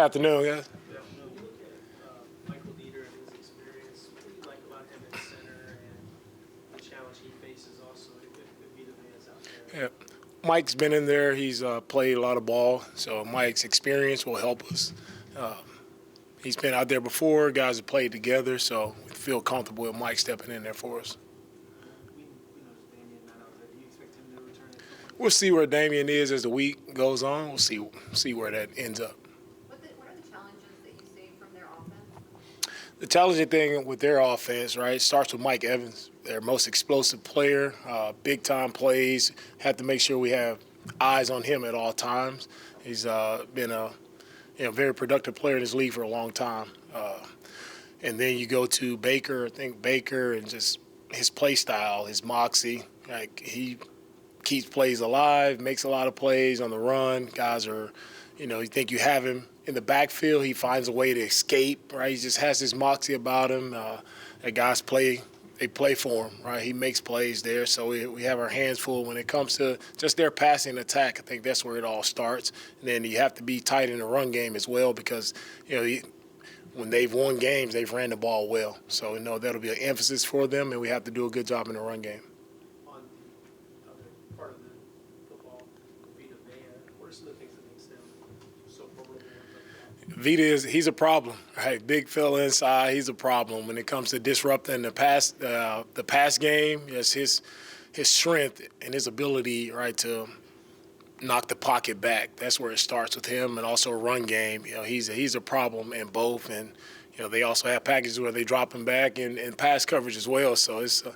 Afternoon, guys. Good afternoon. You look at Michael Dieter and his experience. What do you like about him at center and the challenge he faces also if either man's out there? Yeah. Mike's been in there. He's played a lot of ball, so Mike's experience will help us. Uh, he's been out there before. Guys have played together, so we feel comfortable with Mike stepping in there for us. We noticed Damian not out there. Do you expect him to return at some point? We'll see where Damian is as the week goes on. We'll see where that ends up. What are the challenges that you see from their offense? The challenging thing with their offense, right, starts with Mike Evans, their most explosive player, big-time plays. Have to make sure we have eyes on him at all times. He's been a very productive player in this league for a long time. And then you go to Baker. I think Baker and just his play style, his moxie, like he keeps plays alive, makes a lot of plays on the run. Guys are, you think you have him in the backfield, he finds a way to escape, right? He just has this moxie about him. That guys play for him, right? He makes plays there, so we have our hands full when it comes to just their passing attack. I think that's where it all starts. And then you have to be tight in the run game as well because, when they've won games, they've ran the ball well. So, that'll be an emphasis for them, and we have to do a good job in the run game. On the other part of the football, Vita Vea, what are some of the things that makes them so formidable? He's a problem, right? Big fella inside, he's a problem when it comes to disrupting the pass game. Yes, his strength and his ability, right, to knock the pocket back. That's where it starts with him, and also run game. He's a problem in both, and they also have packages where they drop him back and pass coverage as well. So it's a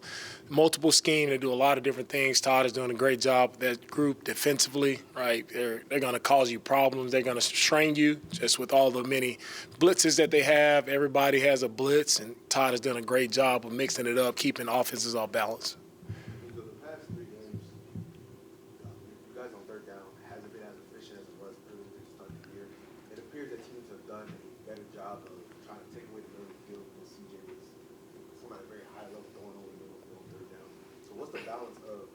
multiple scheme. They do a lot of different things. Todd is doing a great job with that group defensively, right? They're going to cause you problems. They're going to strain you just with all the many blitzes that they have. Everybody has a blitz, and Todd has done a great job of mixing it up, keeping offenses off balance. So the past 3 games, you guys on third down hasn't been as efficient as it was earlier to start the year. It appears that teams have done a better job of trying to take away the middle of the field when CJ was someone at a very high level going over the middle of the field on third down. So what's the balance of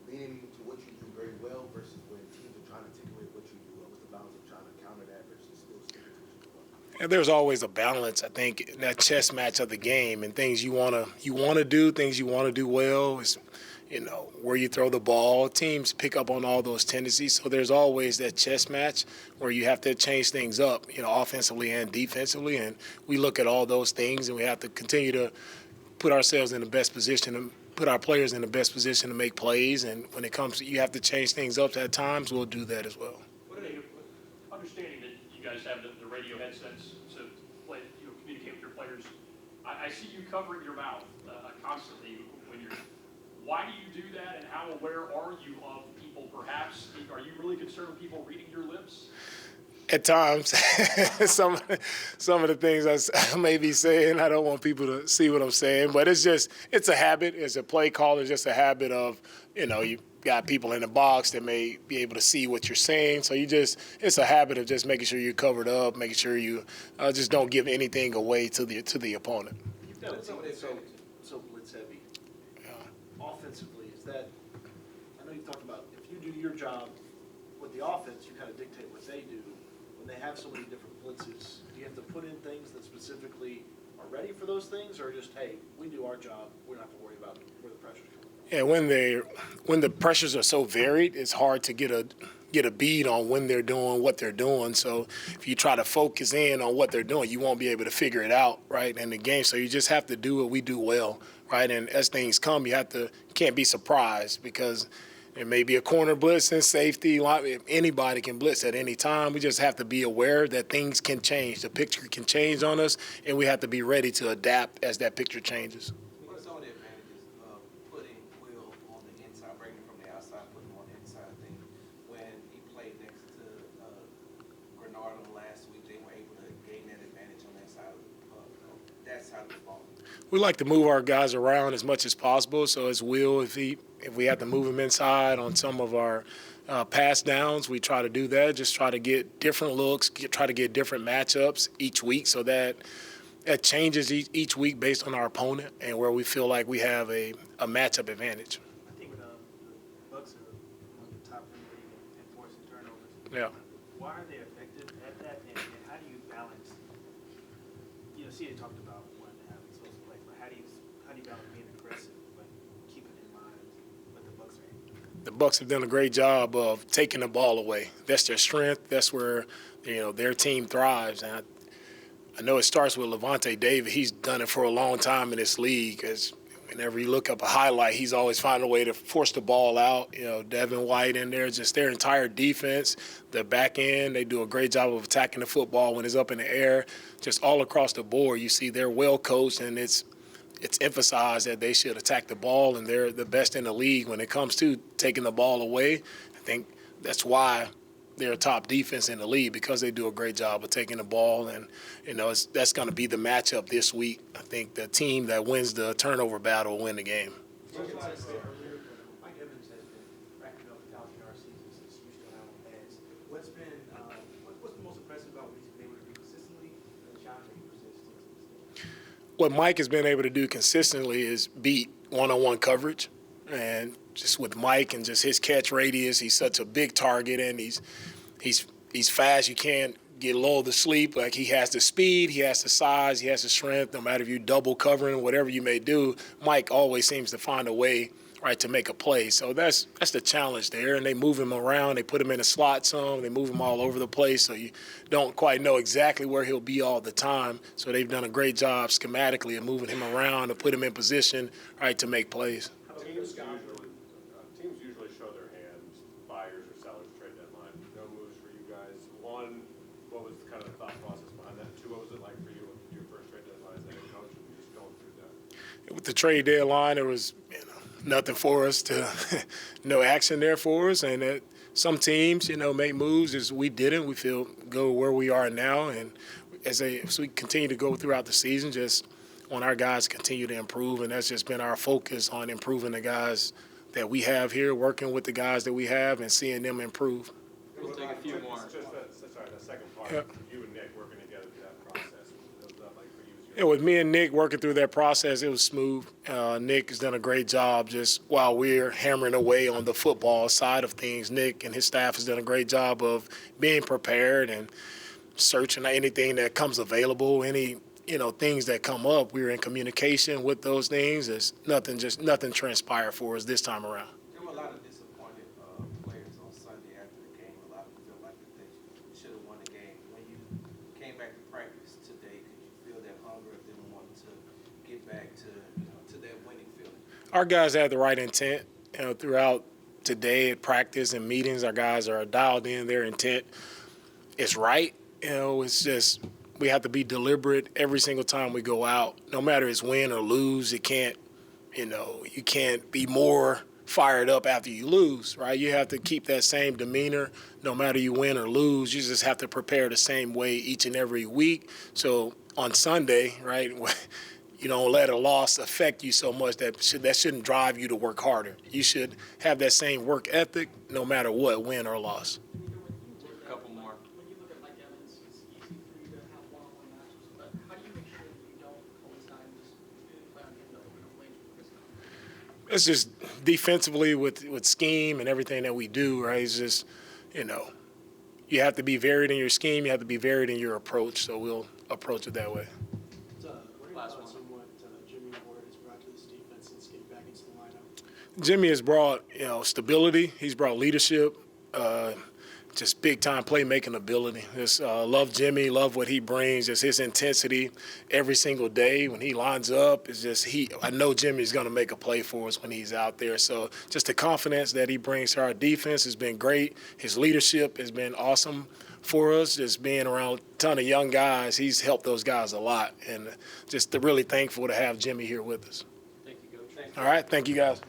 leaning to what you do very well versus when teams are trying to take away what you do well? What's the balance of trying to counter that versus still sticking to what you do well? And there's always a balance, I think, in that chess match of the game, and things you want to do, things you want to do well is, where you throw the ball. Teams pick up on all those tendencies, so there's always that chess match where you have to change things up, offensively and defensively, and we look at all those things, and we have to continue to put ourselves in the best position, put our players in the best position to make plays, and when it comes to you have to change things up at times, we'll do that as well. Understanding that you guys have the radio headsets to communicate with your players, I see you covering your mouth constantly when you're. Why do you do that, and how aware are you of people? Perhaps are you really concerned with people reading your lips? At times, some of the things I may be saying, I don't want people to see what I'm saying, but it's a habit. As a play caller, it's just a habit of, you got people in the box that may be able to see what you're saying. So it's a habit of just making sure you're covered up, making sure you just don't give anything away to the opponent. You've got a team that's so blitz heavy. Offensively, I know you talked about if you do your job with the offense, you kind of dictate what they do. When they have so many different blitzes, do you have to put in things that specifically are ready for those things, or just, hey, we do our job, we don't have to worry about where the pressure's coming from? Yeah, when the pressures are so varied, it's hard to get a bead on when they're doing what they're doing. So if you try to focus in on what they're doing, you won't be able to figure it out, right, in the game. So you just have to do what we do well, right? And as things come, you can't be surprised because it may be a corner blitz and safety. Anybody can blitz at any time. We just have to be aware that things can change. The picture can change on us, and we have to be ready to adapt as that picture changes. What are some of the advantages of putting Will on the inside, breaking him from the outside, putting him on the inside thing? When he played next to Grenard last week, they were able to gain that advantage on that side of the ball. We like to move our guys around as much as possible. So as Will, if we have to move him inside on some of our pass downs, we try to do that. Just try to get different looks, try to get different matchups each week, so that it changes each week based on our opponent and where we feel like we have a matchup advantage. I think the Bucs are one of the top in the league in forcing turnovers. Yeah. Why are they effective at that, and how CA talked about wanting to have explosive plays, but how do you balance being aggressive but keeping in mind what the Bucs are? The Bucs have done a great job of taking the ball away. That's their strength. That's where their team thrives. And I know it starts with Levante David. He's done it for a long time in this league. As whenever you look up a highlight, he's always found a way to force the ball out. Devin White in there, just their entire defense, the back end, they do a great job of attacking the football when it's up in the air. Just all across the board, you see they're well coached, and it's emphasized that they should attack the ball, and they're the best in the league when it comes to taking the ball away. I think that's why they're a top defense in the league, because they do a great job of taking the ball. And, that's going to be the matchup this week. I think the team that wins the turnover battle will win the game. Mike Evans has been racking up 1,000-yard seasons since Houston Allen has. What's the most impressive about what he's been able to do consistently, and the challenge that he presents to us? What Mike has been able to do consistently is beat one-on-one coverage. And just with Mike and just his catch radius, he's such a big target, and he's fast. You can't get lulled to sleep. Like, he has the speed, he has the size, he has the strength. No matter if you double covering, whatever you may do, Mike always seems to find a way, right, to make a play. So that's the challenge there. And they move him around. They put him in a slot some. They move him all over the place, so you don't quite know exactly where he'll be all the time. So they've done a great job schematically of moving him around to put him in position, right, to make plays. Teams usually show their hands, buyers or sellers trade deadline. No moves for you guys. One, what was kind of the thought process behind that? Two, what was it like for you with your first trade deadline as a head coach and just going through that? With the trade deadline, there was nothing for us no action there for us. And some teams, make moves. As we didn't. We feel go where we are now. And as we continue to go throughout the season, just want our guys to continue to improve. And that's just been our focus, on improving the guys that we have here, working with the guys that we have, and seeing them improve. We'll take a few more. The second part, Yep. You and Nick working together through that process. What was that like for you? Yeah, with me and Nick working through that process, it was smooth. Nick has done a great job just while we're hammering away on the football side of things. Nick and his staff has done a great job of being prepared and searching anything that comes available, any things that come up. We were in communication with those things. There's nothing transpired for us this time around. There were a lot of disappointed players on Sunday after the game. A lot of them felt like that they should have won the game. When you came back to practice today, could you feel that hunger of them wanting to get back to that winning feeling? Our guys have the right intent. Throughout today at practice and meetings, our guys are dialed in. Their intent is right. It's just we have to be deliberate every single time we go out. No matter it's win or lose, you can't be more fired up after you lose, right? You have to keep that same demeanor no matter you win or lose. You just have to prepare the same way each and every week. So on Sunday, right, you don't let a loss affect you so much that shouldn't drive you to work harder. You should have that same work ethic no matter what, win or loss. A couple more. When you look at Mike Evans, it's easy for you to have one-on-one matches, but how do you make sure that you don't coincide and just play on him to open up lanes for this time? It's just defensively with scheme and everything that we do, right? It's just, you have to be varied in your scheme. You have to be varied in your approach. So we'll approach it that way. Last one. What Jimmy Ward has brought to this defense since getting back into the lineup? Jimmy has brought, stability. He's brought leadership, just big-time playmaking ability. Just love Jimmy, love what he brings, just his intensity every single day when he lines up. It's just I know Jimmy's going to make a play for us when he's out there. So just the confidence that he brings to our defense has been great. His leadership has been awesome for us. Just being around a ton of young guys, he's helped those guys a lot. And just really thankful to have Jimmy here with us. Thank you, Coach. All right, thank you, guys.